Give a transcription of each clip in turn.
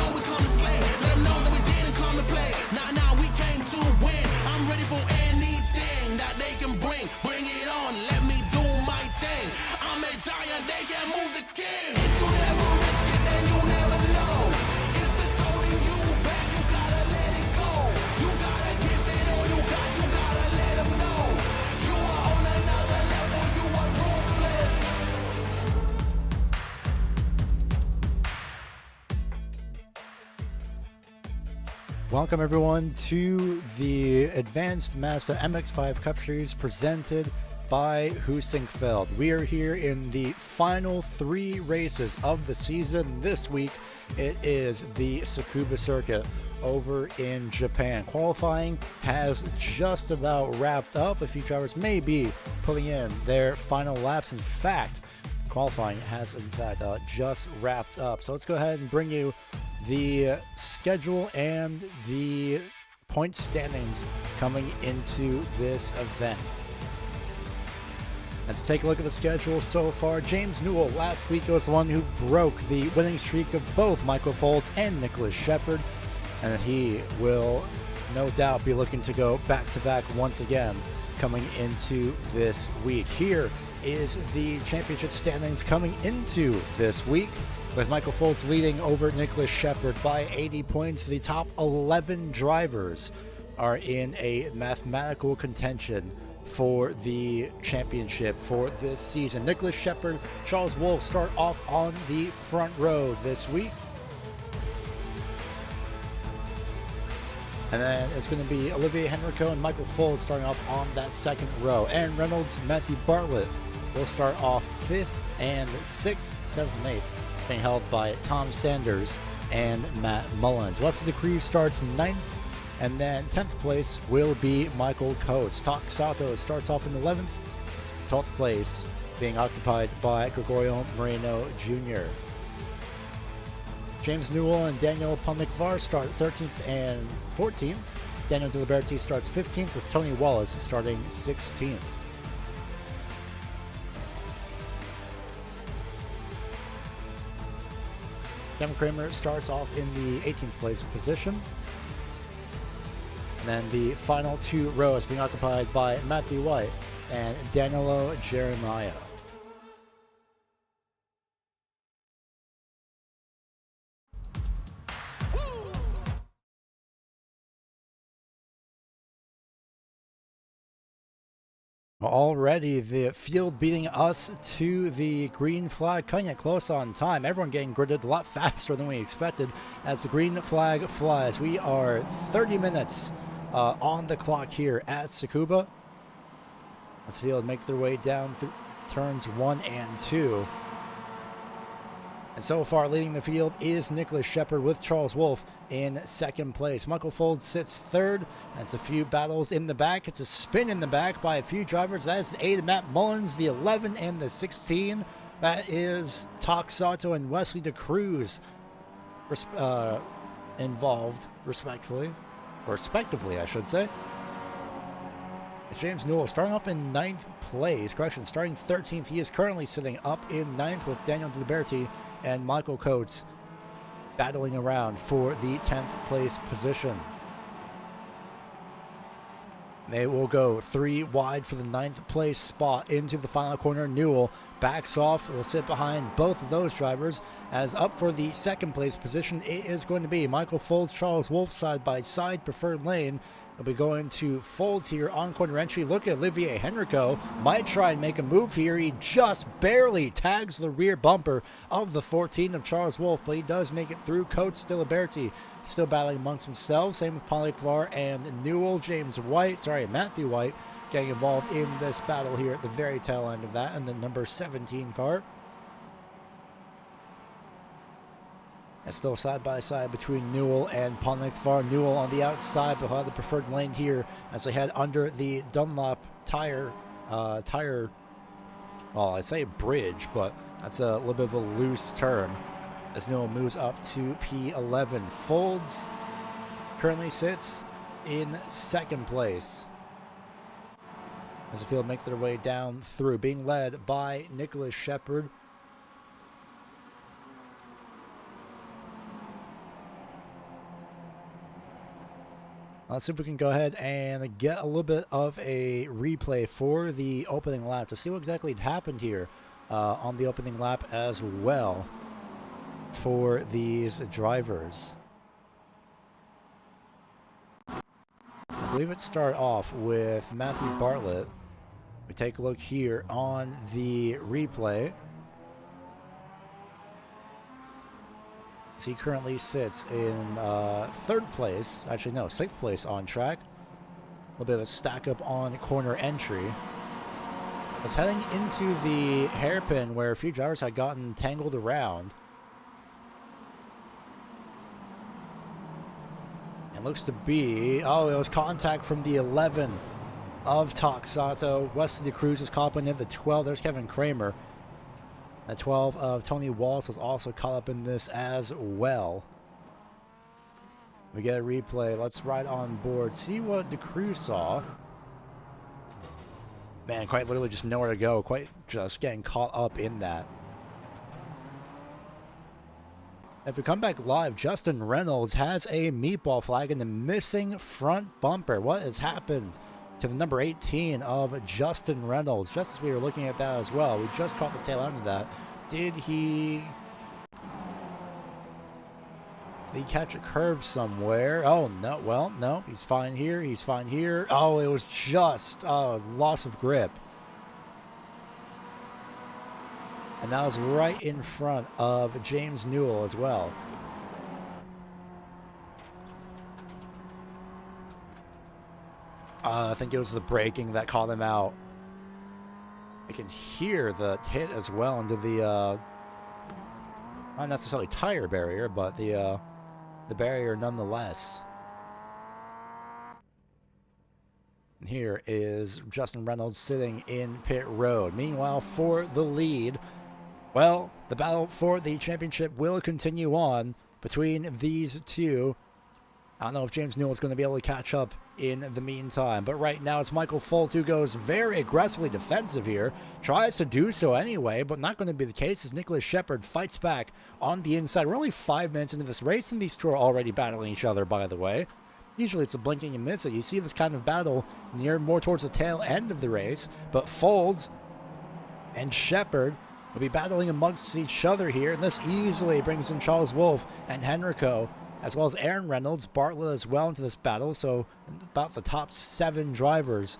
know we come to slay. Let them know that we didn't come to play. Nah, we came to win. I'm ready for anything that they can bring. Bring it on, let me do my thing. I'm a giant, they can't move the king. If you never risk it, then you never know. If it's holding you back, you gotta let it go. You gotta give it all you got, you gotta let them know. You are on another level, you are ruthless. Welcome everyone to the Advanced Mazda MX-5 Cup Series presented by Heusinkveld. We are here in the final 3 races of the season. This week it is the Tsukuba circuit over in Japan. Qualifying has just about wrapped up. A few drivers may be putting in their final laps. In fact, qualifying has in fact just wrapped up. So let's go ahead and bring you the schedule and the point standings coming into this event. Let's take a look at the schedule so far. James Newell last week was the one who broke the winning streak of both Michael Folds and Nicholas Shepard, and he will no doubt be looking to go back-to-back once again coming into this week. Here is the championship standings coming into this week, with Michael Folds leading over Nicholas Shepard by 80 points. The top 11 drivers are in a mathematical contention for the championship for this season. Nicholas Shepard, Charles Wolfe start off on the front row this week. And then it's going to be Olivier Henrico and Michael Folds starting off on that second row. Aaron Reynolds, Matthew Bartlett will start off 5th and 6th, 7th and 8th, being held by Tom Sanders and Matt Mullins. Wesley DeCruz starts 9th, and then 10th place will be Michael Coates. Tak Sato starts off in 11th, 12th place being occupied by Gregorio Moreno Jr. James Newell and Daniel Palmikvar start 13th and 14th. Daniel DeLiberti starts 15th, with Tony Wallace starting 16th. Kevin Kramer starts off in the 18th place position. And then the final 2 rows being occupied by Matthew White and Danilo Jeremiah. Already the field beating us to the green flag, cutting it close on time. Everyone getting gridded a lot faster than we expected as the green flag flies. We are 30 minutes on the clock here at Tsukuba. As the field make their way down through turns 1 and 2. And so far leading the field is Nicholas Shepard with Charles Wolfe in 2nd place. Michael Folds sits 3rd. And it's a few battles in the back. It's a spin in the back by a few drivers. That is the 8 of Matt Mullins, the 11 and the 16. That is Tak Sato and Wesley DeCruz involved, respectively, I should say. It's James Newell starting off in 9th place. Correction, starting 13th. He is currently sitting up in 9th with Daniel DeLiberti and Michael Coates battling around for the 10th place position. They will go 3 wide for the 9th place spot into the final corner. Newell backs off, will sit behind both of those drivers, as up for the 2nd place position it is going to be Michael Folds, Charles Wolfe side by side, preferred lane. We'll be going to Folds here on corner entry. Look at Olivier Henrico. Might try and make a move here. He just barely tags the rear bumper of the 14 of Charles Wolfe, but he does make it through. Coates, DeLiberti still battling amongst themselves. Same with Palmikvar and Newell. Matthew White getting involved in this battle here at the very tail end of that, and the number 17 car. And still side by side between Newell and Palmikvar. Newell on the outside, but he'll have the preferred lane here as they head under the Dunlop tire, well, I'd say bridge, but that's a little bit of a loose term as Newell moves up to P11. Folds currently sits in 2nd place as the field make their way down through, being led by Nicholas Shepard. Let's see if we can go ahead and get a little bit of a replay for the opening lap to see what exactly happened here on the opening lap as well for these drivers. I believe it started off with Matthew Bartlett. We take a look here on the replay. He currently sits in third place, actually no, sixth place on track. A little bit of a stack up on corner entry. It's heading into the hairpin where a few drivers had gotten tangled around. And looks to be, oh, it was contact from the 11 of Toxato. Wesley Cruz is caught up in the 12. There's Kevin Kramer. The 12 of Tony Walsh was also caught up in this as well. We get a replay. Let's ride on board. See what DeCruz saw. Man, quite literally just nowhere to go. Quite just getting caught up in that. If we come back live, Justin Reynolds has a meatball flag in the missing front bumper. What has happened to the number 18 of Justin Reynolds? Just as we were looking at that as well, we just caught the tail end of that. Did he catch a curb somewhere? Oh, no. Well, no. He's fine here. He's fine here. Oh, it was just loss of grip. And that was right in front of James Newell as well. I think it was the braking that caught him out. I can hear the hit as well into the, not necessarily tire barrier, but the barrier nonetheless. And here is Justin Reynolds sitting in pit road. Meanwhile, for the lead, well, the battle for the championship will continue on between these two. I don't know if James Newell is going to be able to catch up in the meantime. But right now it's Michael Foltz who goes very aggressively defensive here. Tries to do so anyway, but not going to be the case as Nicholas Shepard fights back on the inside. We're only 5 minutes into this race, and these two are already battling each other, by the way. Usually it's a blink and you miss it. You see this kind of battle near more towards the tail end of the race. But Foltz and Shepard will be battling amongst each other here. And this easily brings in Charles Wolfe and Henrico, as well as Aaron Reynolds, Bartlett as well into this battle. So about the top 7 drivers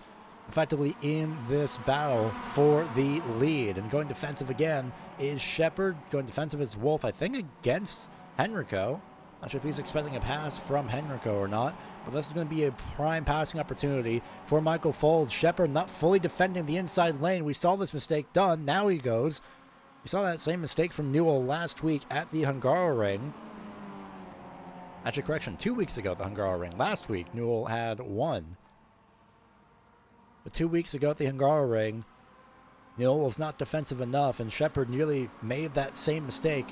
effectively in this battle for the lead. And going defensive again is Shepard. Going defensive is Wolfe, I think against Henrico. Not sure if he's expecting a pass from Henrico or not, but this is going to be a prime passing opportunity for Michael Foltz. Shepard not fully defending the inside lane. We saw this mistake done. Now he goes. We saw that same mistake from Newell last week at the Hungaroring. Actually, correction, 2 weeks ago at the Hungaroring. Last week, Newell had won. But 2 weeks ago at the Hungaroring, Newell was not defensive enough, and Shepard nearly made that same mistake.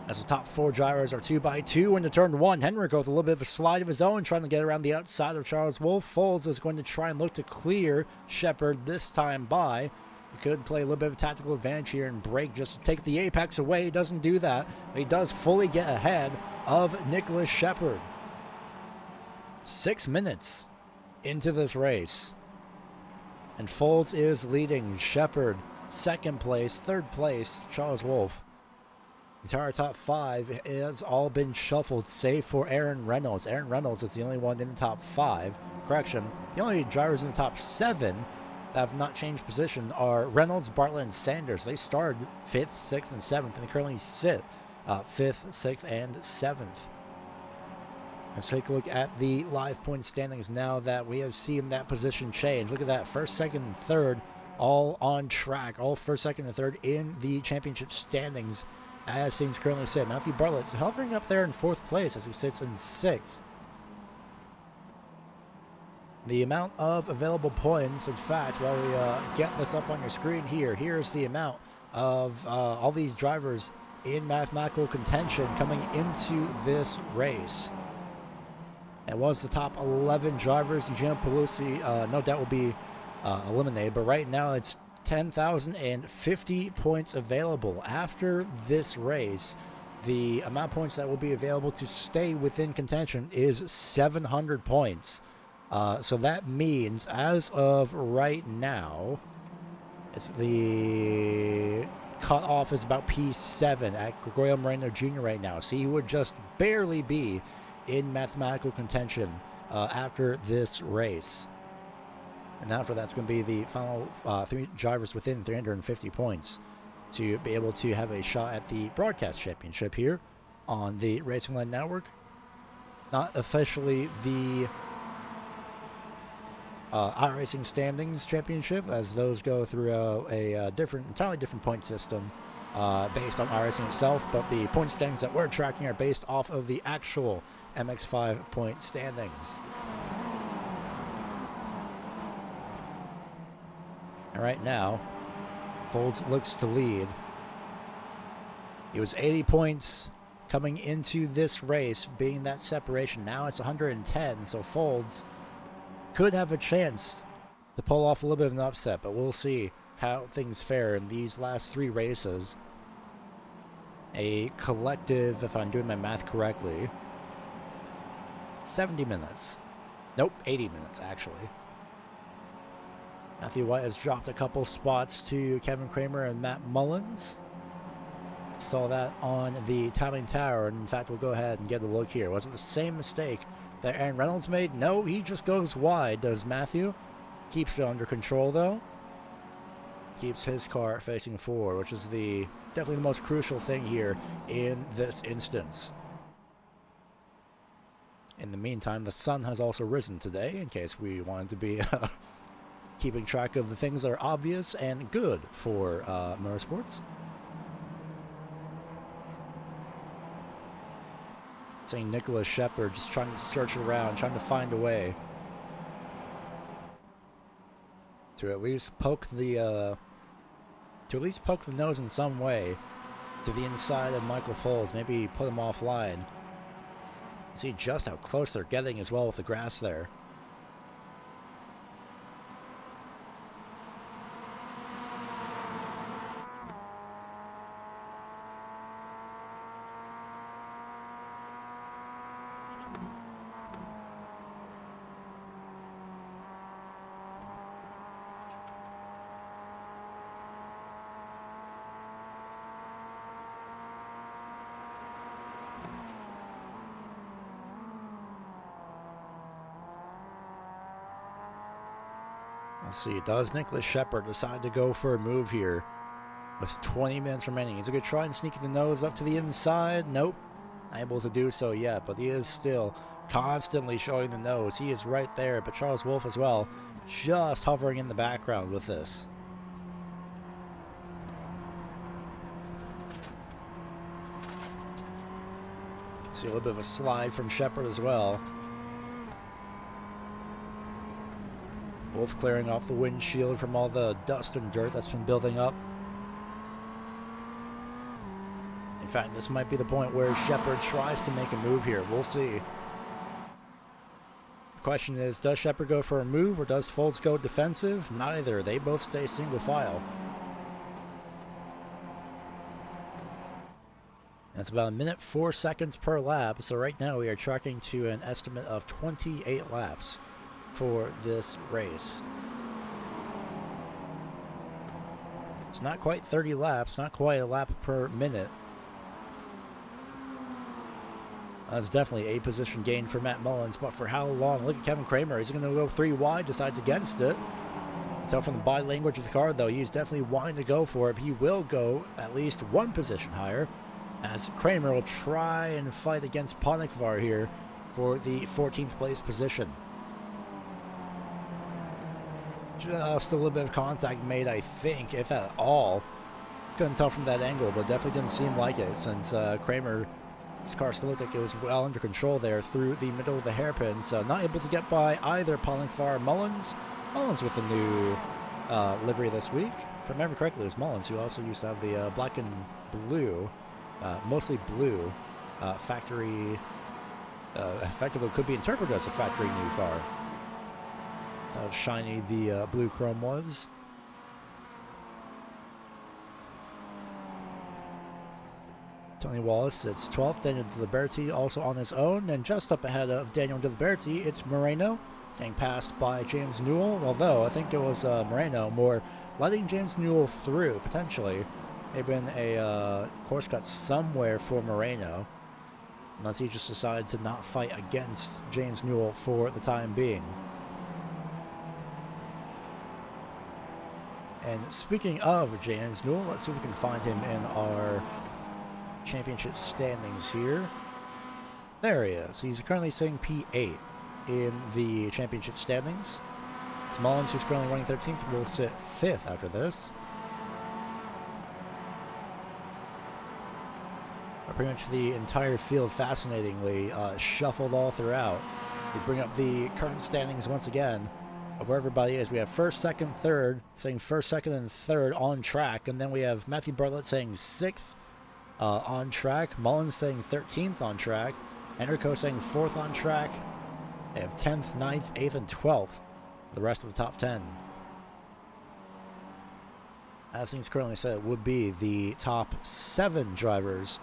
As the top 4 drivers are 2x2 into turn 1. Henrico with a little bit of a slide of his own, trying to get around the outside of Charles Wolfe. Foltz is going to try and look to clear Shepard this time by. He could play a little bit of a tactical advantage here and brake just to take the apex away. He doesn't do that, but he does fully get ahead of Nicholas Shepard. 6 minutes into this race. And Foltz is leading. Shepard, second place. Third place, Charles Wolfe. The entire top 5 has all been shuffled, save for Aaron Reynolds. Aaron Reynolds is the only one in the top 5. Correction, the only drivers in the top 7 that have not changed position are Reynolds, Bartlett, and Sanders. They started 5th, 6th, and 7th, and they currently sit 5th, 6th, and 7th. Let's take a look at the live point standings now that we have seen that position change. Look at that, 1st, 2nd, and 3rd all on track. All 1st, 2nd, and 3rd in the championship standings as things currently sit. Matthew Bartlett is hovering up there in 4th place as he sits in 6th. The amount of available points, in fact, while we get this up on your screen here, here's the amount of all these drivers in mathematical contention coming into this race. It was the top 11 drivers. Eugenio Pelusi, no doubt, will be eliminated, but right now it's 10,050 points available. After this race, the amount of points that will be available to stay within contention is 700 points. So that means, as of right now, it's the cutoff is about P7 at Gregorio Moreno Jr. right now. So he would just barely be in mathematical contention after this race. And after that's going to be the final 3 drivers within 350 points to be able to have a shot at the broadcast championship here on the Racing Line Network. Not officially the iRacing standings championship, as those go through a entirely different point system based on iRacing itself, but the point standings that we're tracking are based off of the actual MX-5 point standings. And right now, Folds looks to lead. He was 80 points coming into this race, being that separation. Now it's 110, so Folds could have a chance to pull off a little bit of an upset, but we'll see how things fare in these last 3 races. A collective, if I'm doing my math correctly, 70 minutes. Nope, 80 minutes, actually. Matthew White has dropped a couple spots to Kevin Kramer and Matt Mullins. Saw that on the timing tower, and in fact, we'll go ahead and get a look here. Was it the same mistake that Aaron Reynolds made? No, he just goes wide, does Matthew. Keeps it under control, though. Keeps his car facing forward, which is definitely the most crucial thing here in this instance. In the meantime, the sun has also risen today, in case we wanted to be keeping track of the things that are obvious and good for motorsports. Seeing Nicholas Shepard just trying to search around, trying to find a way to at least poke the nose in some way to the inside of Michael Foles. Maybe put him offline. See just how close they're getting as well with the grass there. Let's see, does Nicholas Shepard decide to go for a move here with 20 minutes remaining? He's going to try and sneak the nose up to the inside. Nope, not able to do so yet, but he is still constantly showing the nose. He is right there, but Charles Wolfe as well, just hovering in the background with this. See a little bit of a slide from Shepard as well. Wolf clearing off the windshield from all the dust and dirt that's been building up. In fact, this might be the point where Shepard tries to make a move here. We'll see. The question is, does Shepard go for a move or does Folds go defensive? Neither. They both stay single file. That's about 1 minute 4 seconds per lap. So right now we are tracking to an estimate of 28 laps for this race. It's not quite 30 laps, not quite a lap per minute. That's definitely a position gain for Matt Mullins, but for how long? Look at Kevin Kramer. He's going to go 3 wide, decides against it. Tell from the body language of the car, though, he's definitely wanting to go for it. He will go at least 1 position higher, as Kramer will try and fight against Ponikvar here for the 14th place position. Just a little bit of contact made, I think, if at all. Couldn't tell from that angle, but definitely didn't seem like it, since Kramer, his car still looked like it was well under control there through the middle of the hairpin, so not able to get by either Ponikvar or Mullins. Mullins with a new livery this week. If I remember correctly, it was Mullins who also used to have the black and blue, mostly blue, factory, effectively could be interpreted as a factory new car. How shiny the blue chrome was. Tony Wallace sits 12th. Daniel DeLiberti also on his own. And just up ahead of Daniel DeLiberti, it's Moreno getting passed by James Newell. Although I think it was Moreno more letting James Newell through, potentially. Maybe been a course cut somewhere for Moreno. Unless he just decided to not fight against James Newell for the time being. And speaking of James Newell, let's see if we can find him in our championship standings here. There he is. He's currently sitting P8 in the championship standings. It's Mullins, who's currently running 13th, will sit 5th after this. Pretty much the entire field, fascinatingly, shuffled all throughout. We bring up the current standings once again of where everybody is. We have first, second, third, saying first, second, and third on track. And then we have Matthew Bartlett saying 6th on track. Mullins saying 13th on track. Enrico saying 4th on track. They have 10th, 9th, 8th, and 12th. The rest of the top 10. As things currently said, it would be the top 7 drivers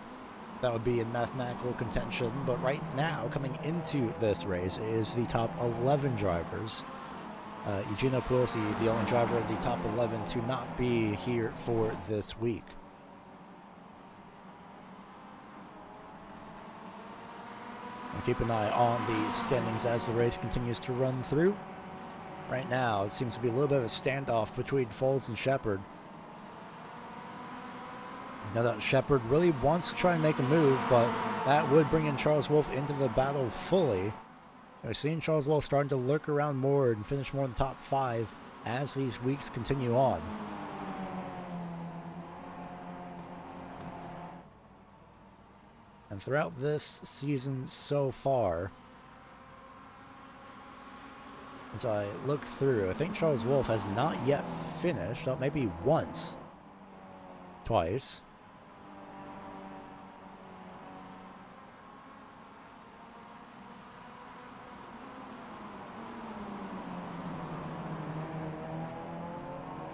that would be in mathematical contention, but right now, coming into this race, is the top 11 drivers. Eugenio Puglisi, the only driver of the top 11 to not be here for this week. And keep an eye on the standings as the race continues to run through. Right now, it seems to be a little bit of a standoff between Folds and Shepard. No doubt Shepard really wants to try and make a move, but that would bring in Charles Wolfe into the battle fully. We're seeing Charles Wolfe starting to lurk around more and finish more in the top 5 as these weeks continue on. And throughout this season so far, as I look through, I think Charles Wolfe has not yet finished, maybe once, twice.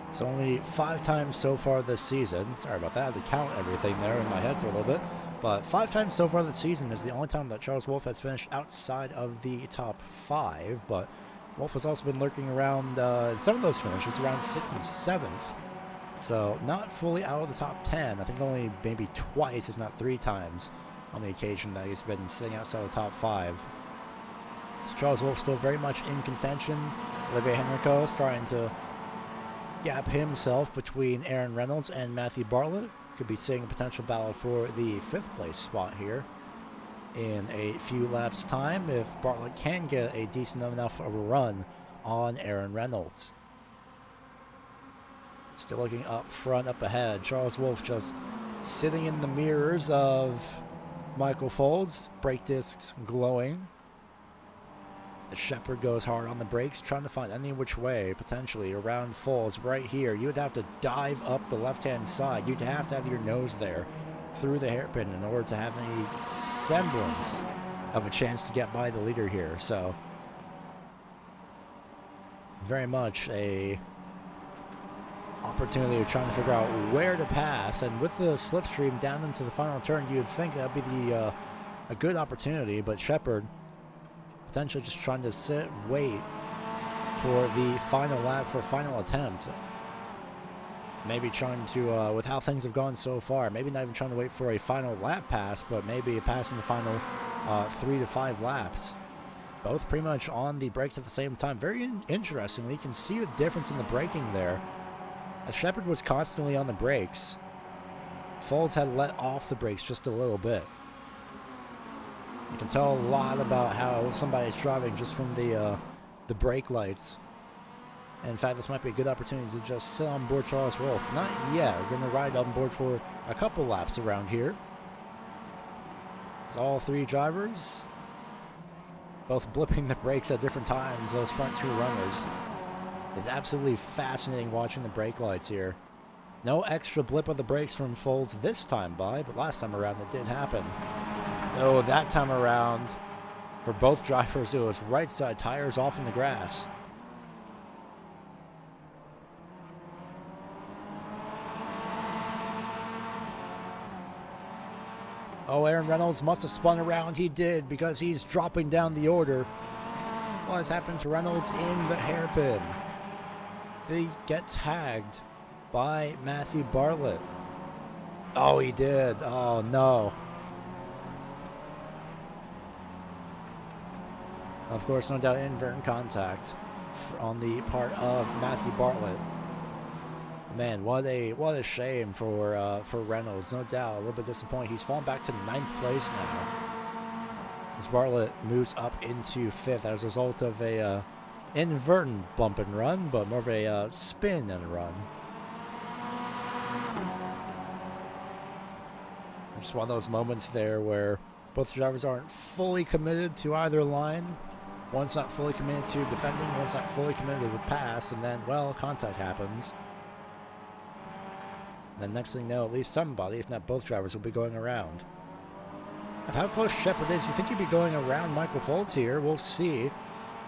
It's only 5 times so far this season. Sorry about that. I had to count everything there in my head for a little bit. But 5 times so far this season is the only time that Charles Wolfe has finished outside of the top 5. But Wolfe has also been lurking around some of those finishes, around 6th and 7th. So not fully out of the top 10. I think only maybe twice, if not 3 times, on the occasion that he's been sitting outside the top 5. So Charles Wolfe still very much in contention. Olivier Henrico starting to gap himself between Aaron Reynolds and Matthew Bartlett. Could be seeing a potential battle for the 5th place spot here in a few laps time if Bartlett can get a decent enough of a run on Aaron Reynolds. Still looking up front, up ahead. Charles Wolfe just sitting in the mirrors of Michael Folds, brake discs glowing. The Shepard goes hard on the brakes, trying to find any which way, potentially, around Folds right here. You would have to dive up the left-hand side. You'd have to have your nose there through the hairpin in order to have any semblance of a chance to get by the leader here. So, very much a opportunity of trying to figure out where to pass. And with the slipstream down into the final turn, you'd think that would be a good opportunity, but Shepard potentially just trying to sit, wait for the final lap, for final attempt. Maybe trying to, with how things have gone so far, maybe not even trying to wait for a final lap pass, but maybe a pass in the final 3 to 5 laps. Both pretty much on the brakes at the same time. Very interestingly, you can see the difference in the braking there. As Shepard was constantly on the brakes, Folds had let off the brakes just a little bit. You can tell a lot about how somebody's driving just from the brake lights. And in fact, this might be a good opportunity to just sit on board Charles Wolfe. Not yet. We're going to ride on board for a couple laps around here. It's all 3 drivers, both blipping the brakes at different times. Those front 2 runners. It's absolutely fascinating watching the brake lights here. No extra blip of the brakes from Folds this time by, but last time around it did happen. No, that time around, for both drivers, it was right side tires off in the grass. Oh, Aaron Reynolds must have spun around. He did, because he's dropping down the order. What has happened to Reynolds in the hairpin? They get tagged by Matthew Bartlett. Oh, he did. Oh, no. Of course, no doubt, inadvertent contact on the part of Matthew Bartlett. Man, what a shame for Reynolds. No doubt, a little bit disappointed. He's fallen back to 9th place now, as Bartlett moves up into 5th as a result of a inadvertent bump and run, but more of a spin and run. Just one of those moments there where both drivers aren't fully committed to either line. One's not fully committed to defending, one's not fully committed to the pass, and then, well, contact happens. And then next thing you know, at least somebody, if not both drivers, will be going around. With how close Shepard is, you think he'd be going around Michael Foltz here? We'll see.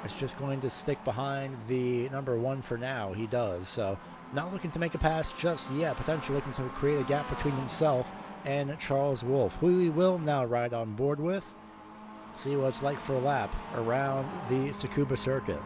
It's just going to stick behind the number 1 for now. He does. So not looking to make a pass just yet. Potentially looking to create a gap between himself and Charles Wolfe, who we will now ride on board with. See what it's like for a lap around the Tsukuba circuit.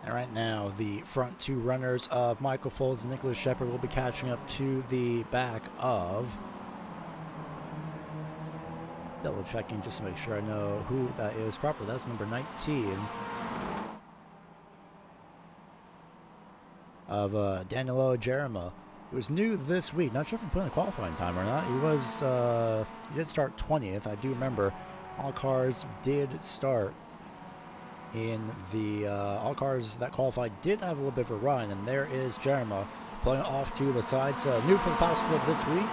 And right now, the front 2 runners of Michael Foltz and Nicholas Shepard will be catching up to the back of... Double checking just to make sure I know who that is properly. That's number 19 of Danilo Jerema, who was new this week. Not sure if he put in a qualifying time or not. He was, he did start 20th. I do remember all cars did start in the all cars that qualified did have a little bit of a run, and there is Jerema pulling off to the side. So new for the top split this week,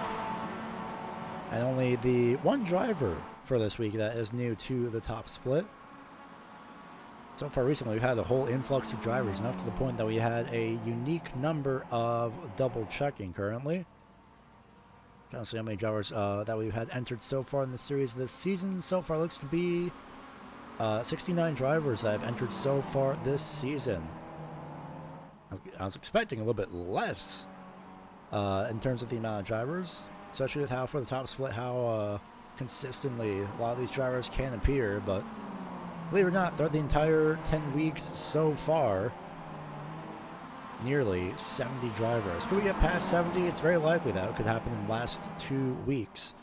and only the one driver for this week that is new to the top split. So far recently, we've had a whole influx of drivers, enough to the point that we had a unique number of double checking currently. Trying to see how many drivers that we've had entered so far in the series this season. So far looks to be 69 drivers that have entered so far this season. I was expecting a little bit less in terms of the amount of drivers, especially with how for the top split, how consistently a lot of these drivers can appear. But believe it or not, throughout the entire 10 weeks so far, nearly 70 drivers. Could we get past 70? It's very likely that it could happen in the last 2 weeks.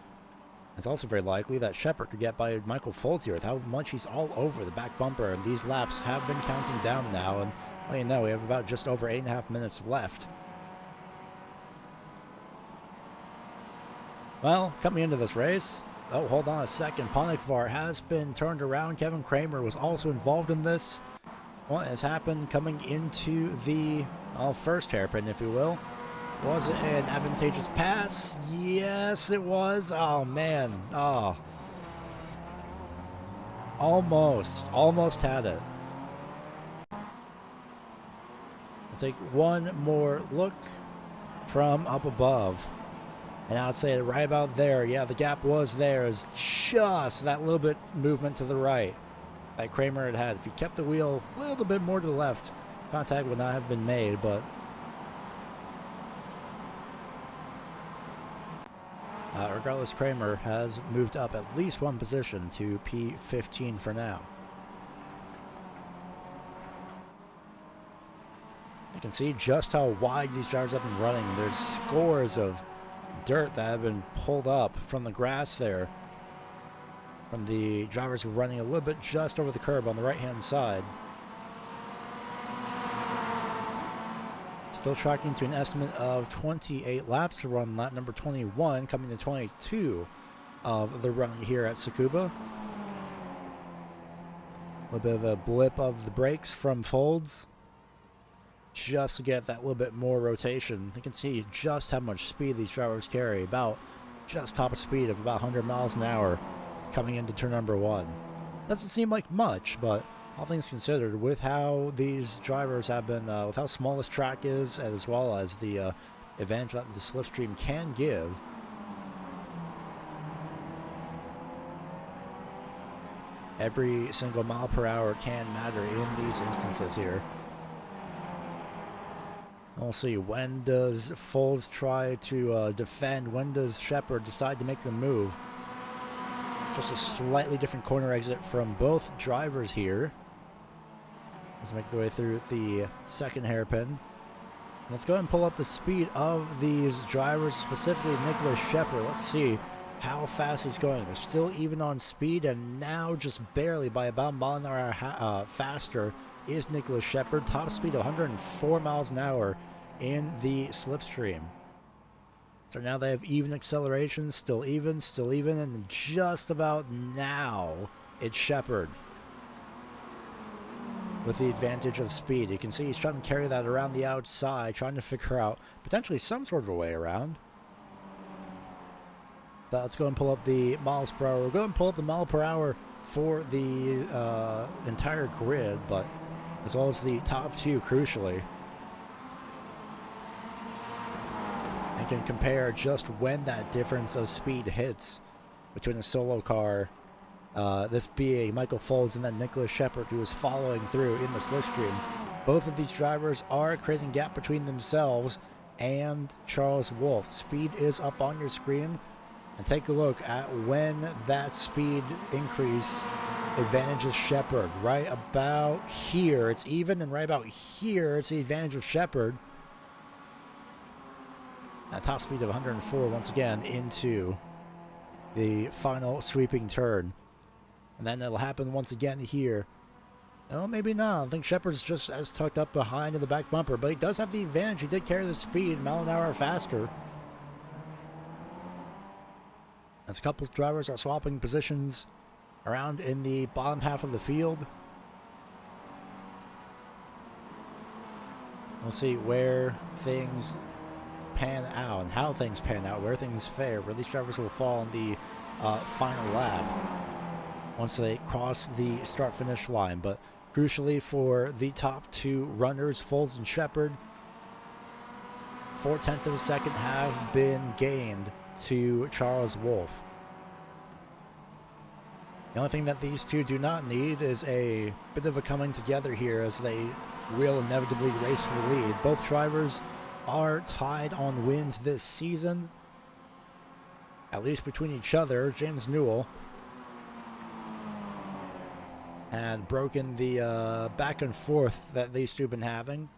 It's also very likely that Shepard could get by Michael Foltz here with how much he's all over the back bumper, and these laps have been counting down now, and well, you know, we have about just over 8.5 minutes left. Well, coming into this race, oh, hold on a second, Ponnikvar has been turned around. Kevin Kramer was also involved in this. What has happened coming into the first hairpin, if you will? Was it an advantageous pass? Yes, it was. Oh, man. Oh. Almost had it. I'll take one more look from up above. And I'd say right about there, yeah, the gap was there. It's just that little bit movement to the right that Kramer had had. If he kept the wheel a little bit more to the left, contact would not have been made, but Regardless, Kramer has moved up at least one position to P15 for now. You can see just how wide these drivers have been running. There's scores of dirt that have been pulled up from the grass there, from the drivers running a little bit just over the curb on the right-hand side. Still tracking to an estimate of 28 laps to run lap number 21, coming to 22 of the run here at Tsukuba. A little bit of a blip of the brakes from Folds, just to get that little bit more rotation. You can see just how much speed these drivers carry, about just top of speed of about 100 miles an hour coming into turn number 1. Doesn't seem like much, but all things considered, with how these drivers have been, with how small this track is, and as well as the advantage that the slipstream can give, every single mile per hour can matter in these instances here. We'll see, when does Foles try to defend? When does Shepard decide to make the move? Just a slightly different corner exit from both drivers here. Let's make the way through the second hairpin. Let's go ahead and pull up the speed of these drivers, specifically Nicholas Shepard. Let's see how fast he's going. They're still even on speed, and now just barely by about a mile an hour faster is Nicholas Shepard. Top speed of 104 miles an hour in the slipstream. So now they have even acceleration, still even, and just about now it's Shepard with the advantage of speed. You can see he's trying to carry that around the outside, trying to figure out potentially some sort of a way around. But let's go and pull up the miles per hour. We're going to pull up the mile per hour for the entire grid, but as well as the top two, crucially. And can compare just when that difference of speed hits between a solo car, this being Michael Folds and then Nicholas Shepard, who is following through in the slipstream. Both of these drivers are creating a gap between themselves and Charles Wolfe. Speed is up on your screen, and take a look at when that speed increase advantages Shepard. Right about here it's even, and right about here it's the advantage of Shepard. At top speed of 104 once again into the final sweeping turn. And then it'll happen once again here. No, maybe not. I think Shepard's just as tucked up behind in the back bumper, but he does have the advantage. He did carry the speed, mile an hour faster. As a couple of drivers are swapping positions around in the bottom half of the field. We'll see where things pan out and how things pan out, where things fare, where these drivers will fall in the final lap once they cross the start-finish line. But crucially for the top two runners, Folds and Shepard, 0.4 of a second have been gained to Charles Wolfe. The only thing that these two do not need is a bit of a coming together here, as they will inevitably race for the lead. Both drivers are tied on wins this season, at least between each other. James Newell had broken the back and forth that these two have been having,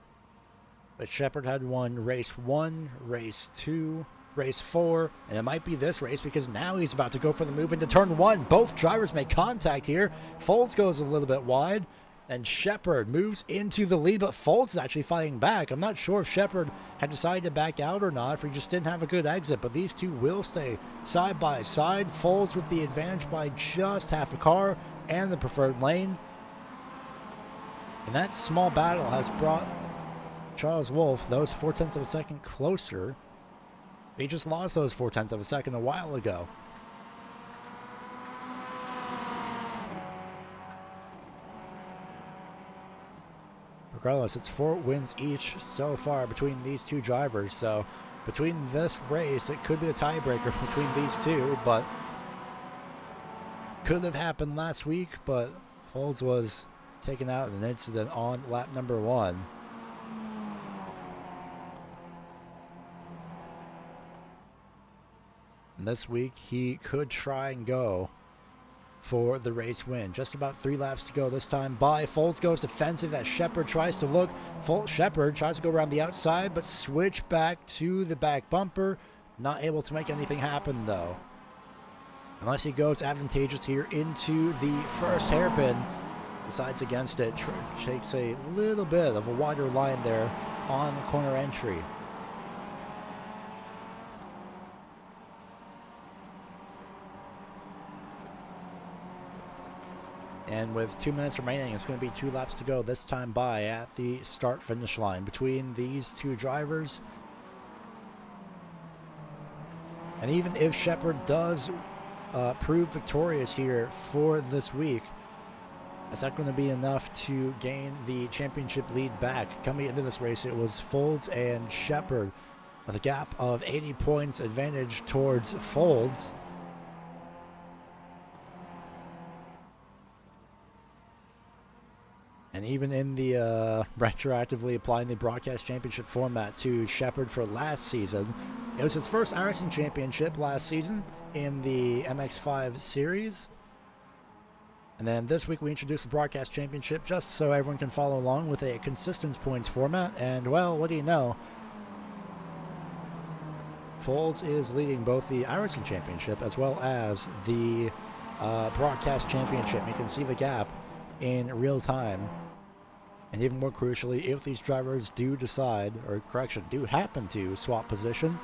but Shepard had won race 1, race 2, race 4, and it might be this race, because now he's about to go for the move into turn 1. Both drivers make contact here. Folds goes a little bit wide, and Shepard moves into the lead, but Folds is actually fighting back. I'm not sure if Shepard had decided to back out or not, if he just didn't have a good exit, but these two will stay side by side. Folds with the advantage by just half a car and the preferred lane. And that small battle has brought Charles Wolfe those 0.4 of a second closer. He just lost those 0.4 of a second a while ago. Regardless, it's 4 wins each so far between these two drivers. So between this race, it could be the tiebreaker between these two, but could have happened last week. But Folds was taken out in an incident on lap number 1. And this week, he could try and go for the race win. Just about 3 laps to go this time by. Folds goes defensive as Shepard tries to look. Shepard tries to go around the outside, but switch back to the back bumper. Not able to make anything happen, though. Unless he goes advantageous here into the first hairpin. Decides against it. Takes a little bit of a wider line there on corner entry. And with 2 minutes remaining, it's going to be 2 laps to go this time by at the start-finish line between these two drivers. And even if Shepard does prove victorious here for this week, it's not going to be enough to gain the championship lead back. Coming into this race, it was Folds and Shepard with a gap of 80 points advantage towards Folds. And even in the retroactively applying the broadcast championship format to Shepard for last season, it was his first iRacing championship last season in the MX-5 series. And then this week we introduced the broadcast championship just so everyone can follow along with a consistent points format. And well, what do you know? Folds is leading both the iRacing championship as well as the broadcast championship. You can see the gap in real time. And even more crucially, if these drivers do decide, or correction, do happen to swap position,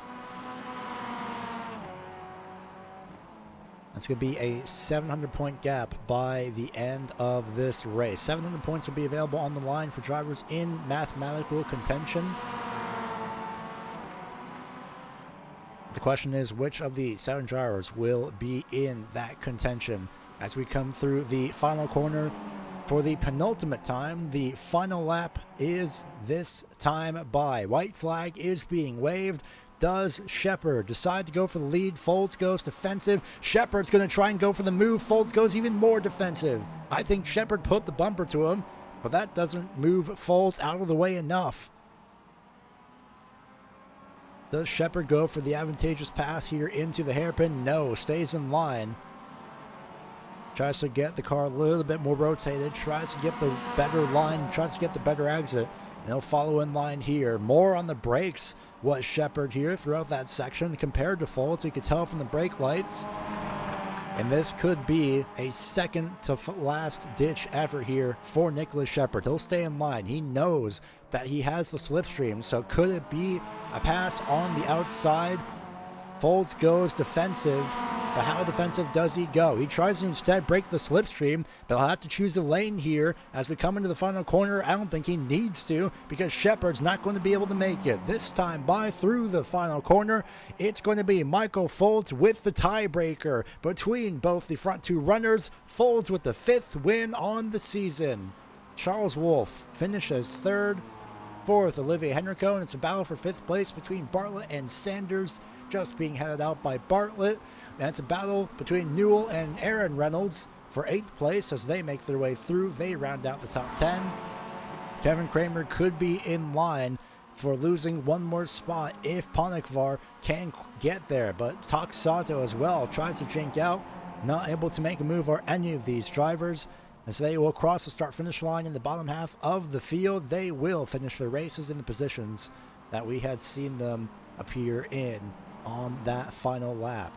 it's going to be a 700-point gap by the end of this race. 700 points will be available on the line for drivers in mathematical contention. The question is, which of the 7 drivers will be in that contention as we come through the final corner for the penultimate time? The final lap is this time by. White flag is being waved. Does Shepard decide to go for the lead? Folds goes defensive. Shepard's going to try and go for the move. Folds goes even more defensive. I think Shepard put the bumper to him, but that doesn't move Folds out of the way enough. Does Shepard go for the advantageous pass here into the hairpin? No, stays in line. Tries to get the car a little bit more rotated, tries to get the better line, tries to get the better exit, and he'll follow in line here. More on the brakes was Shepard here throughout that section compared to Folds. You could tell from the brake lights. And this could be a second to last ditch effort here for Nicholas Shepard. He'll stay in line. He knows that he has the slipstream, so could it be a pass on the outside? Folds goes defensive, but how defensive does he go? He tries to instead break the slipstream, but he'll have to choose a lane here as we come into the final corner. I don't think he needs to, because Shepard's not going to be able to make it. This time by through the final corner, it's going to be Michael Folds with the tiebreaker between both the front two runners. Folds with the 5th win on the season. Charles Wolfe finishes 3rd. 4th, Olivier Henrico, and it's a battle for 5th place between Bartlett and Sanders, just being headed out by Bartlett. That's a battle between Newell and Aaron Reynolds for 8th place as they make their way through. They round out the top 10. Kevin Kramer could be in line for losing one more spot if Ponekvar can get there, but Toxato as well tries to jink out, not able to make a move or any of these drivers. As they will cross the start-finish line in the bottom half of the field, they will finish their races in the positions that we had seen them appear in on that final lap.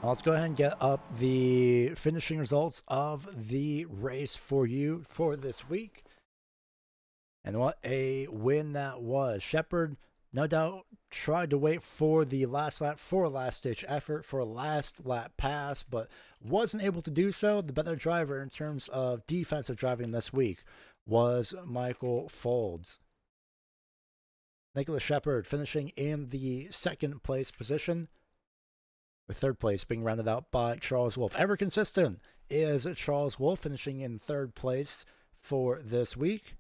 Let's go ahead and get up the finishing results of the race for you for this week. And what a win that was. Shepard, no doubt, tried to wait for the last lap for a last-ditch effort, for a last lap pass, but wasn't able to do so. The better driver in terms of defensive driving this week was Michael Folds. Nicholas Shepard finishing in the 2nd place position, with 3rd place being rounded out by Charles Wolfe. Ever consistent is Charles Wolfe finishing in 3rd place for this week.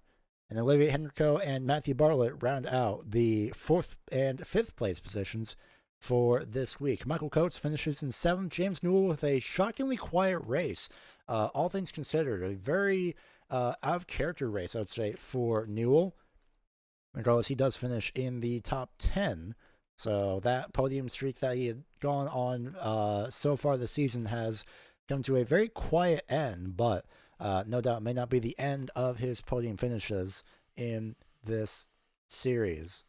And Olivier Henrico and Matthew Bartlett round out the 4th and 5th place positions for this week. Michael Coates finishes in 7th. James Newell with a shockingly quiet race. all things considered, a very out of character race, I would say, for Newell. Regardless, he does finish in the top 10. So that podium streak that he had gone on so far this season has come to a very quiet end, but no doubt may not be the end of his podium finishes in this series.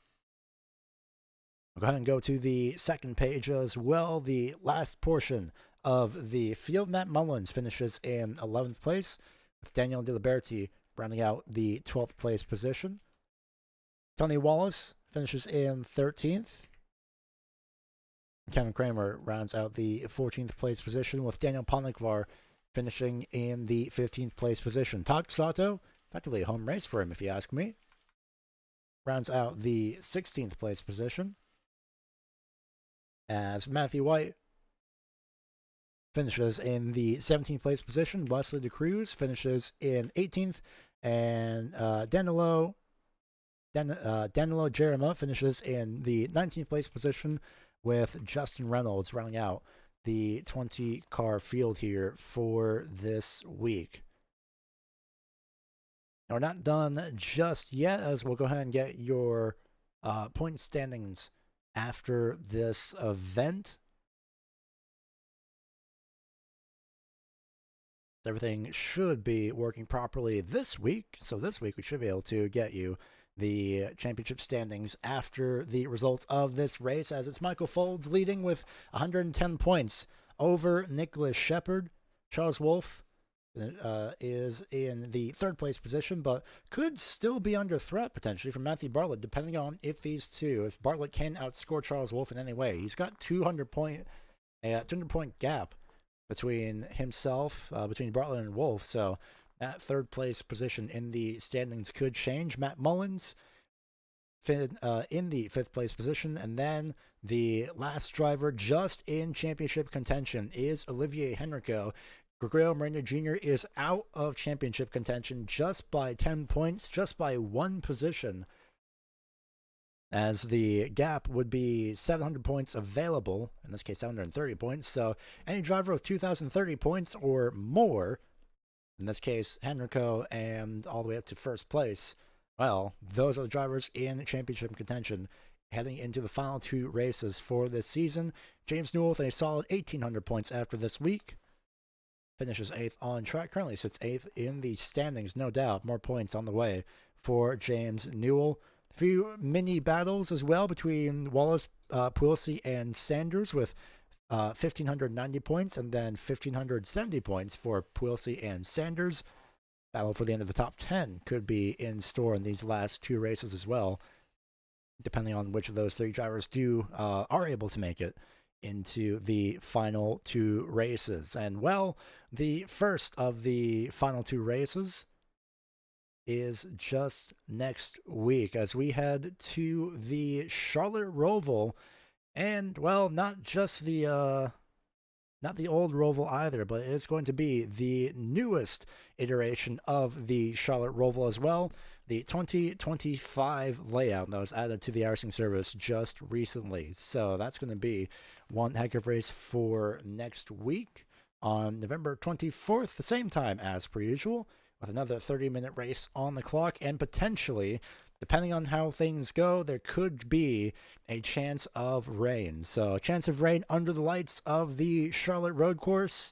We'll go ahead and go to the second page as well. The last portion of the field. Matt Mullins finishes in 11th place, with Daniel DeLiberti rounding out the 12th place position. Tony Wallace finishes in 13th. Kevin Kramer rounds out the 14th place position, with Daniel Ponigvar finishing in the 15th place position. Tak Sato, effectively a home race for him if you ask me, rounds out the 16th place position, as Matthew White finishes in the 17th place position. Wesley DeCruz finishes in 18th, and Danilo Jerema finishes in the 19th place position, with Justin Reynolds rounding out the 20-car field here for this week. Now, we're not done just yet, as we'll go ahead and get your point standings after this event. Everything should be working properly this week, so this week we should be able to get you the championship standings after the results of this race, as it's Michael Folds leading with 110 points over Nicholas Shepard. Charles Wolfe is in the third place position, but could still be under threat potentially from Matthew Bartlett, depending on if Bartlett can outscore Charles Wolfe in any way. He's got 200 point gap between himself, between Bartlett and Wolfe, so that third place position in the standings could change. Matt Mullins in the fifth place position, and then the last driver just in championship contention is Olivier Henrico. Gregorio Moreno Jr. is out of championship contention just by 10 points, just by one position, as the gap would be 700 points available, in this case 730 points, so any driver with 2,030 points or more, in this case Henrico, and all the way up to first place, well, those are the drivers in championship contention heading into the final two races for this season. James Newell with a solid 1,800 points after this week finishes 8th on track, currently sits 8th in the standings, no doubt more points on the way for James Newell. A few mini battles as well between Wallace, Puelsi, and Sanders, with 1,590 points and then 1,570 points for Puelsi and Sanders. Battle for the end of the top 10 could be in store in these last two races as well, depending on which of those three drivers are able to make it into the final two races. And well, the first of the final two races is just next week, as we head to the Charlotte Roval. And well, not just the old Roval either, but it's going to be the newest iteration of the Charlotte Roval as well, the 2025 layout that was added to the iRacing service just recently. So that's going to be one heck of a race for next week on November 24th, the same time as per usual, with another 30-minute race on the clock, and potentially, depending on how things go, there could be a chance of rain. So a chance of rain under the lights of the Charlotte road course,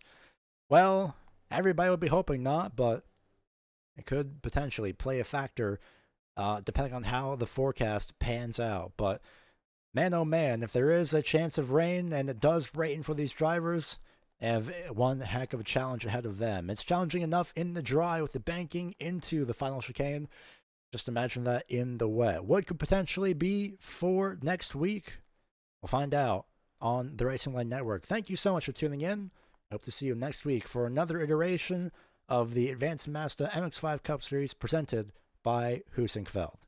well, everybody would be hoping not, but it could potentially play a factor depending on how the forecast pans out. But man, oh man, if there is a chance of rain, and it does rain for these drivers, they have one heck of a challenge ahead of them. It's challenging enough in the dry with the banking into the final chicane. Just imagine that in the wet. What could potentially be for next week? We'll find out on the Racing Line Network. Thank you so much for tuning in. I hope to see you next week for another iteration of the Advanced Mazda MX-5 Cup Series presented by Heusinkveld.